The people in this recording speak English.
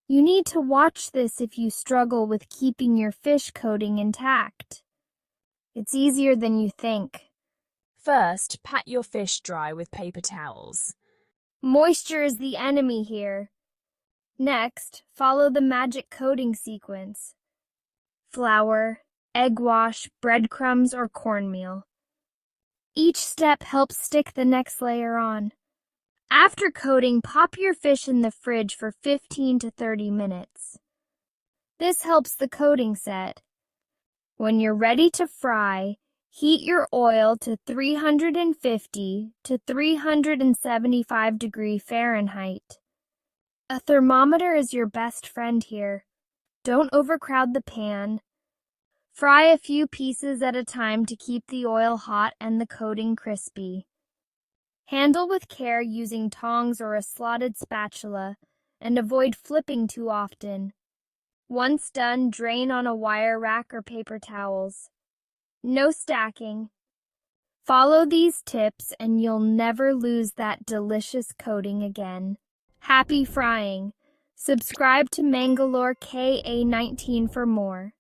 You need to watch this if you struggle with keeping your fish coating intact. It's easier than you think. First, pat your fish dry with paper towels. Moisture is the enemy here. Next, follow the magic coating sequence. Flour, egg wash, breadcrumbs, or cornmeal. Each step helps stick the next layer on. After coating, pop your fish in the fridge for 15 to 30 minutes. This helps the coating set. When you're ready to fry, heat your oil to 350 to 375 degrees Fahrenheit. A thermometer is your best friend here. Don't overcrowd the pan. Fry a few pieces at a time to keep the oil hot and the coating crispy. Handle with care using tongs or a slotted spatula, and avoid flipping too often. Once done, drain on a wire rack or paper towels. No stacking. Follow these tips and you'll never lose that delicious coating again. Happy frying! Subscribe to Mangalore KA19 for more.